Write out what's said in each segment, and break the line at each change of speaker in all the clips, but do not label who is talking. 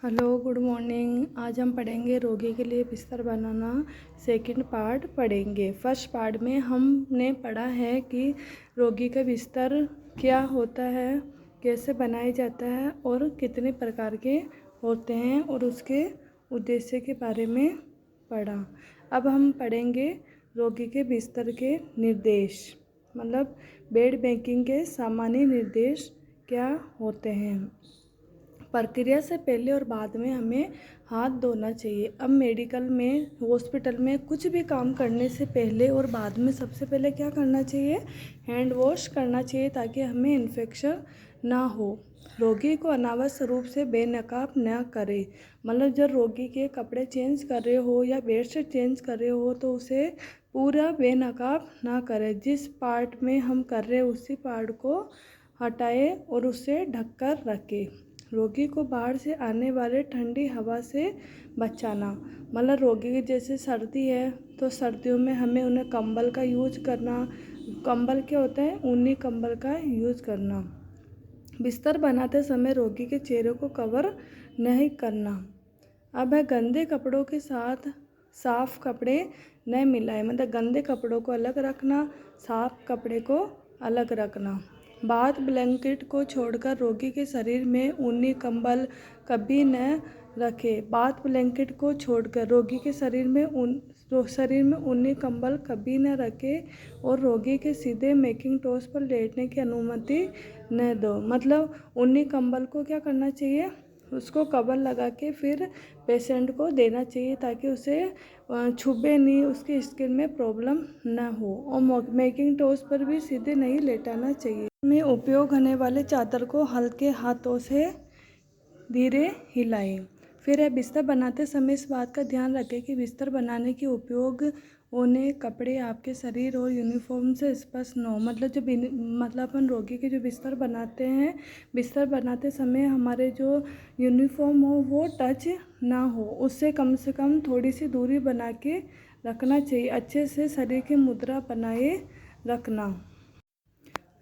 Hello, good morning. आज हम पढ़ेंगे रोगी के लिए बिस्तर बनाना। सेकंड पार्ट पढ़ेंगे। फर्स्ट पार्ट में हमने पढ़ा है कि रोगी का बिस्तर क्या होता है, कैसे बनाया जाता है और कितने प्रकार के होते हैं और उसके उद्देश्य के बारे में पढ़ा। अब हम पढ़ेंगे रोगी के बिस्तर के निर्देश, मतलब बेड मेकिंग के सामान्य निर्देश क्या होते हैं। प्रक्रिया से पहले और बाद में हमें हाथ धोना चाहिए। अब मेडिकल में, हॉस्पिटल में कुछ भी काम करने से पहले और बाद में सबसे पहले क्या करना चाहिए? हैंड वॉश करना चाहिए ताकि हमें इन्फेक्शन ना हो। रोगी को अनावश्यक रूप से बेनकाब न करें, मतलब जब रोगी के कपड़े चेंज कर रहे हो या बेडशीट चेंज कर रहे हो तो उसे पूरा बेनकाब ना करें। जिस पार्ट में हम कर रहे हैं उसी पार्ट को हटाएं और उसे ढककर रखें। रोगी को बाहर से आने वाले ठंडी हवा से बचाना, मतलब रोगी की जैसे सर्दी है तो सर्दियों में हमें उन्हें कंबल का यूज करना। कंबल क्या होता है? ऊनी कंबल का यूज करना। बिस्तर बनाते समय रोगी के चेहरे को कवर नहीं करना। अब है गंदे कपड़ों के साथ साफ कपड़े न मिलाएं, मतलब गंदे कपड़ों को अलग रखना, साफ कपड़े को अलग रखना। बाथ ब्लैंकेट को छोड़कर रोगी के शरीर में ऊनी कंबल कभी न रखें। बाथ ब्लैंकेट को छोड़कर रोगी के शरीर में ऊनी कंबल कभी न रखें और रोगी के सीधे मेकिंग टोस पर लेटने की अनुमति न दो। मतलब ऊनी कंबल को क्या करना चाहिए? उसको कवर लगा के फिर पेशेंट को देना चाहिए ताकि उसे छुबे नहीं, उसकी स्किन में प्रॉब्लम ना हो। और मेकिंग टोस पर भी सीधे नहीं लेटाना चाहिए। में उपयोग होने वाले चादर को हल्के हाथों से धीरे हिलाएं। फिर है बिस्तर बनाते समय इस बात का ध्यान रखें कि बिस्तर बनाने के उपयोग होने कपड़े आपके शरीर और यूनिफॉर्म से स्पर्श न हो। मतलब अपन रोगी के जो बिस्तर बनाते हैं, बिस्तर बनाते समय हमारे जो यूनिफॉर्म हो वो टच ना हो, उससे कम से कम थोड़ी सी दूरी बना के रखना चाहिए। अच्छे से शरीर की मुद्रा बनाए रखना।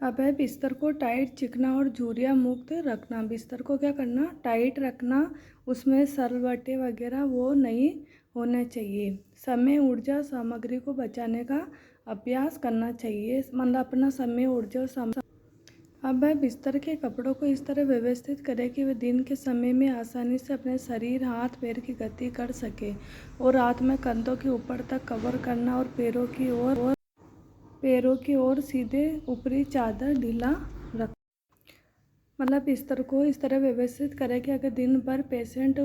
अब है बिस्तर को टाइट, चिकना और झुर्रियाँ मुक्त रखना। बिस्तर को क्या करना? टाइट रखना, उसमें सरवटे वगैरह वो नहीं होना चाहिए। समय, ऊर्जा, सामग्री को बचाने का अभ्यास करना चाहिए, मतलब अपना समय, ऊर्जा और अब है बिस्तर के कपड़ों को इस तरह व्यवस्थित करें कि वे दिन के समय में आसानी से अपने शरीर, हाथ पैर की गति कर सके और रात में कंधों के ऊपर तक कवर करना और पैरों की ओर सीधे ऊपरी चादर ढीला रख, मतलब बिस्तर को इस तरह व्यवस्थित करें कि अगर दिन भर पेशेंट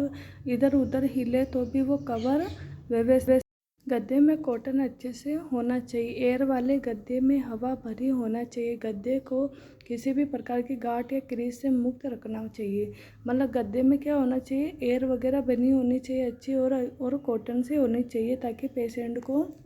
इधर उधर हिले तो भी वो कवर व्यवस्थित। गद्दे में कॉटन अच्छे से होना चाहिए। एयर वाले गद्दे में हवा भरी होना चाहिए। गद्दे को किसी भी प्रकार की गांठ या क्रीज से मुक्त रखना चाहिए। मतलब गद्दे में क्या होना चाहिए? एयर वगैरह बनी होनी चाहिए अच्छी और कॉटन से होनी चाहिए ताकि पेशेंट को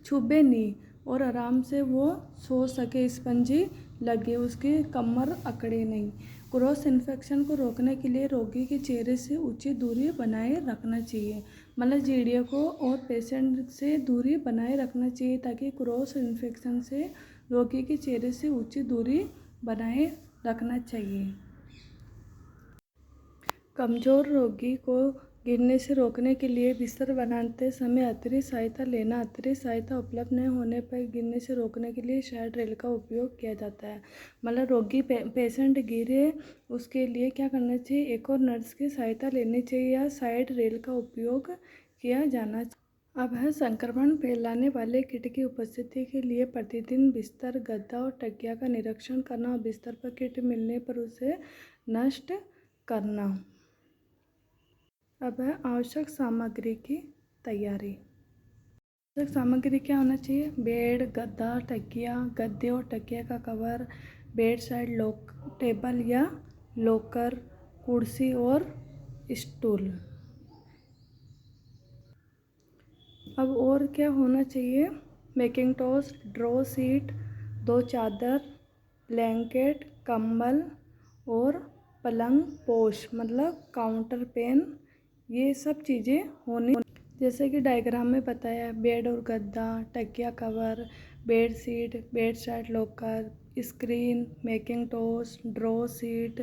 छुबे नहीं और आराम से वो सो सके, स्पंजी लगे, उसकी कमर अकड़े नहीं। क्रॉस इन्फेक्शन को रोकने के लिए रोगी के चेहरे से उचित दूरी बनाए रखना चाहिए, मतलब जीडिया को और पेशेंट से दूरी बनाए रखना चाहिए ताकि क्रॉस इन्फेक्शन से रोगी के चेहरे से उचित दूरी बनाए रखना चाहिए। कमज़ोर रोगी को गिरने से रोकने के लिए बिस्तर बनाते समय अतिरिक्त सहायता लेना। अतिरिक्त सहायता उपलब्ध न होने पर गिरने से रोकने के लिए साइड रेल का उपयोग किया जाता है। मतलब रोगी पेशेंट गिरे उसके लिए क्या करना चाहिए? एक और नर्स की सहायता लेनी चाहिए या साइड रेल का उपयोग किया जाना चाहिए। अब है संक्रमण फैलाने वाले कीट की उपस्थिति के लिए प्रतिदिन बिस्तर, गद्दा और तकिया का निरीक्षण करना और बिस्तर पर कीट मिलने पर उसे नष्ट करना। अब है आवश्यक सामग्री की तैयारी। आवश्यक सामग्री क्या होना चाहिए? बेड, गद्दा, तकिया, गद्दे और तकिया का कवर, बेड साइड टेबल या लॉकर, कुर्सी और स्टूल। अब और क्या होना चाहिए? मेकिंग टोस, ड्रॉ शीट, 2 चादर, ब्लैंकेट, कंबल और पलंग पोश, मतलब काउंटर पेन, ये सब चीज़ें होनी। जैसे कि डायग्राम में बताया, बेड और गद्दा, तकिया cover, bed sheet, bed side locker, screen, mackintosh, draw sheet,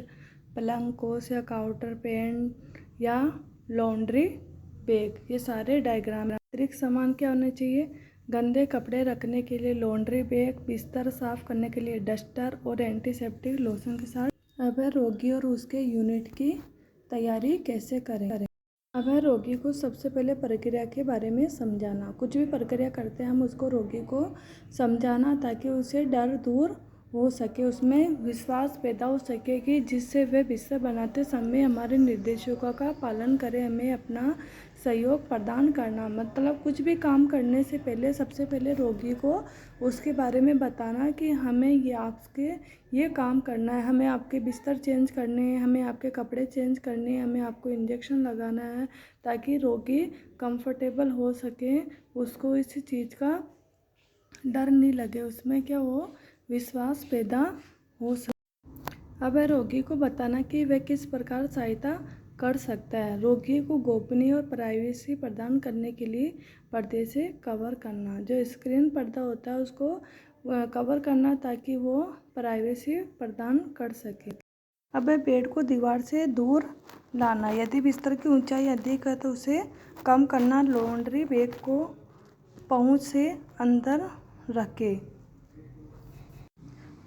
पलंग कोस या काउंटर पेन, या लॉन्ड्री बैग, ये सारे डायग्राम। अतिरिक्त सामान क्या होने चाहिए? गंदे कपड़े रखने के लिए लॉन्ड्री बैग, बिस्तर साफ करने के लिए डस्टर और एंटीसेप्टिक लोशन के साथ। अब रोगी और उसके यूनिट की तैयारी कैसे करें? अब रोगी को सबसे पहले प्रक्रिया के बारे में समझाना। कुछ भी प्रक्रिया करते हैं हम उसको रोगी को समझाना ताकि उसे डर दूर हो सके, उसमें विश्वास पैदा हो सके कि जिससे वह बिस्तर बनाते समय हमारे निर्देशों का पालन करे, हमें अपना सहयोग प्रदान करना। मतलब कुछ भी काम करने से पहले सबसे पहले रोगी को उसके बारे में बताना कि हमें ये काम करना है, हमें आपके बिस्तर चेंज करने हैं, हमें आपके कपड़े चेंज करने हैं, हमें आपको इंजेक्शन लगाना है, ताकि रोगी कंफर्टेबल हो सके, उसको इस चीज़ का डर नहीं लगे, उसमें क्या हो विश्वास पैदा हो सके। अब रोगी को बताना कि वह किस प्रकार सहायता कर सकता है। रोगी को गोपनीय और प्राइवेसी प्रदान करने के लिए पर्दे से कवर करना, जो स्क्रीन पर्दा होता है उसको कवर करना ताकि वो प्राइवेसी प्रदान कर सके। अब बेड को दीवार से दूर लाना, यदि बिस्तर की ऊंचाई अधिक है तो उसे कम करना। लॉन्ड्री बैग को पहुंच से अंदर रखें।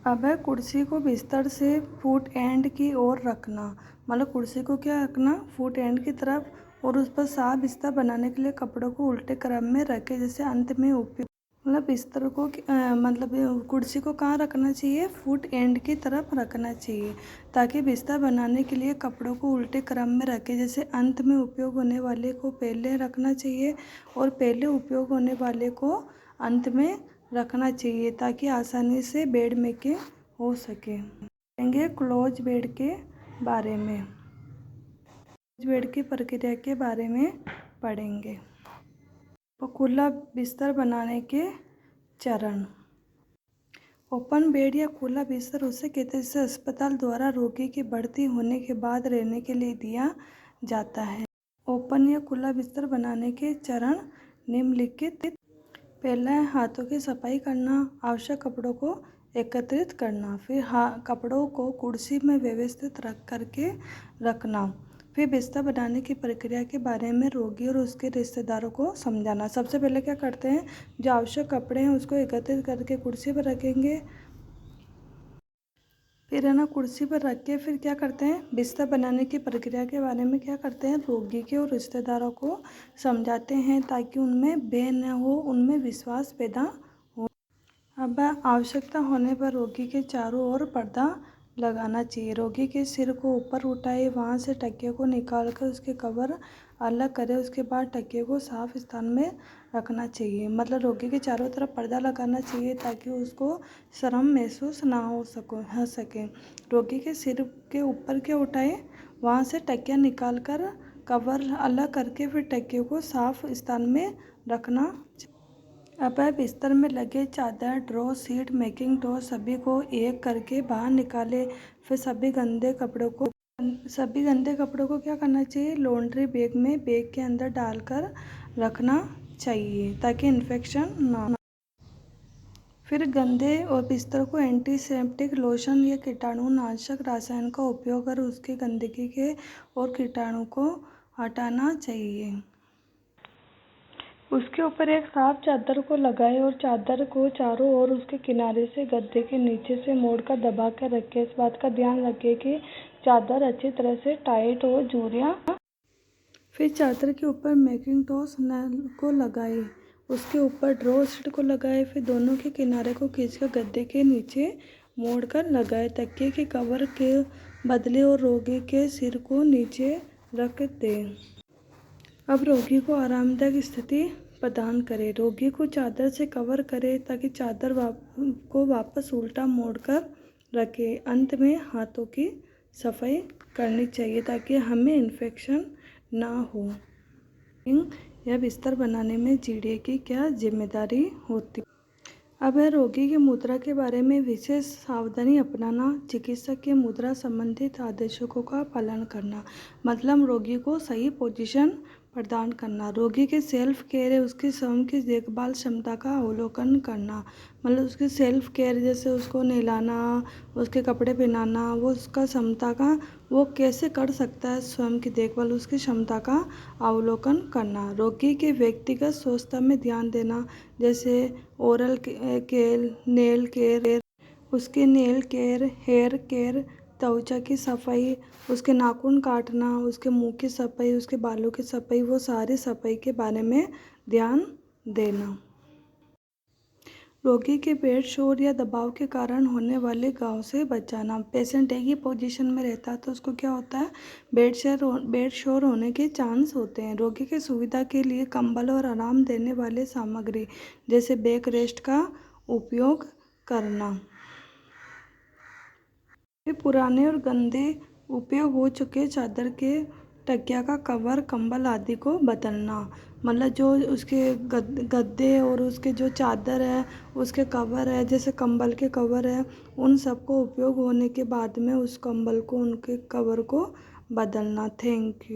अब कुर्सी को बिस्तर से फुट एंड की ओर रखना, मतलब कुर्सी को क्या रखना, फुट एंड की तरफ, और उस पर साफ बिस्तर बनाने के लिए कपड़ों को उल्टे क्रम में रखें, जैसे अंत में उपयोग। मतलब बिस्तर को मतलब कुर्सी को कहाँ रखना चाहिए? फुट एंड की तरफ रखना चाहिए, ताकि बिस्तर बनाने के लिए कपड़ों को उल्टे क्रम में रखें, जैसे अंत में उपयोग होने वाले को पहले रखना चाहिए और पहले उपयोग होने वाले को अंत में रखना चाहिए, ताकि आसानी से बेड मेकिंग हो सके। पढ़ेंगे क्लोज बेड के बारे में। क्लोज बेड की प्रक्रिया के बारे में पढ़ेंगे। तो खुला बिस्तर बनाने के चरण। ओपन बेड या खुला बिस्तर उसे कहते हैं जिसे अस्पताल द्वारा रोगी की भर्ती होने के बाद रहने के लिए दिया जाता है। ओपन या खुला बिस्तर बनाने के चरण निम्नलिखित। पहला है हाथों की सफाई करना, आवश्यक कपड़ों को एकत्रित करना, फिर कपड़ों को कुर्सी में व्यवस्थित करके रखना, फिर बिस्तर बनाने की प्रक्रिया के बारे में रोगी और उसके रिश्तेदारों को समझाना। सबसे पहले क्या करते हैं, जो आवश्यक कपड़े हैं उसको एकत्रित करके कुर्सी पर रखेंगे, फिर है ना कुर्सी पर रख के फिर क्या करते हैं, बिस्तर बनाने की प्रक्रिया के बारे में क्या करते हैं, रोगी के और रिश्तेदारों को समझाते हैं, ताकि उनमें भय न हो, उनमें विश्वास पैदा हो। अब आवश्यकता होने पर रोगी के चारों ओर पर्दा लगाना चाहिए। रोगी के सिर को ऊपर उठाए, वहाँ से तकिए को निकालकर उसके कवर अलग करें, उसके बाद तकिए को साफ स्थान में रखना चाहिए। मतलब रोगी के चारों तरफ पर्दा लगाना चाहिए ताकि उसको शर्म महसूस ना हो सके। रोगी के सिर के ऊपर क्या उठाए, वहाँ से तकिया निकाल कर कवर अलग करके फिर तकिए को साफ स्थान में रखना। अब बिस्तर में लगे चादर, ड्रॉ, सीट, मेकिंग टॉय सभी को एक करके बाहर निकाले। फिर सभी गंदे कपड़ों को क्या करना चाहिए, लॉन्ड्री बैग में बैग के अंदर डालकर रखना चाहिए ताकि इन्फेक्शन ना हो। फिर गंदे और बिस्तर को एंटीसेप्टिक लोशन या कीटाणुनाशक रसायन का उपयोग कर उसके गंदगी के और कीटाणु को हटाना चाहिए। उसके ऊपर एक साफ चादर को लगाएं और चादर को चारों ओर उसके किनारे से गद्दे के नीचे से मोड़कर दबा कर रखें। इस बात का ध्यान रखें कि चादर अच्छी तरह से टाइट हो, झुर्रियाँ। फिर चादर के ऊपर मैकिंटॉश को लगाएं, उसके ऊपर ड्रॉ सीट को लगाएं, फिर दोनों के किनारे को खींचकर गद्दे के नीचे मोड़कर लगाएं। तकिए के कवर के बदले और रोगी के सिर को नीचे रख दें। अब रोगी को आरामदायक स्थिति प्रदान करें। रोगी को चादर से कवर करें ताकि चादर को वापस उल्टा मोड़कर रखें। अंत में हाथों की सफाई करनी चाहिए ताकि हमें इन्फेक्शन ना हो। यह बिस्तर बनाने में जीड़े की क्या जिम्मेदारी होती है? अब है रोगी की मुद्रा के बारे में विशेष सावधानी अपनाना, चिकित्सक के मुद्रा संबंधित आदेशों का पालन करना। मतलब रोगी को सही पोजीशन प्रदान करना। रोगी के सेल्फ केयर है उसकी स्वयं की देखभाल क्षमता का अवलोकन करना, मतलब उसकी सेल्फ केयर जैसे उसको नहलाना, उसके कपड़े पहनाना, वो उसका क्षमता का वो कैसे कर सकता है, स्वयं की देखभाल उसकी क्षमता का अवलोकन करना। रोगी के व्यक्तिगत स्वास्थ्य में ध्यान देना, जैसे ओरल केयर, नेल केयर, उसके नेल केयर, हेयर केयर, त्वचा की सफाई, उसके नाखून काटना, उसके मुंह की सफाई, उसके बालों की सफाई, वो सारी सफाई के बारे में ध्यान देना। रोगी के बेड शोर या दबाव के कारण होने वाले घाव से बचाना। पेशेंट एक ही पोजीशन में रहता है तो उसको क्या होता है, बेड शोर होने के चांस होते हैं। रोगी की सुविधा के लिए कंबल और आराम देने वाले सामग्री जैसे बैक रेस्ट का उपयोग करना। पुराने और गंदे उपयोग हो चुके चादर के तकिया का कवर, कंबल आदि को बदलना, मतलब जो उसके गद्दे और उसके जो चादर है, उसके कवर है, जैसे कंबल के कवर है, उन सबको उपयोग होने के बाद में उस कंबल को, उनके कवर को बदलना। Thank you.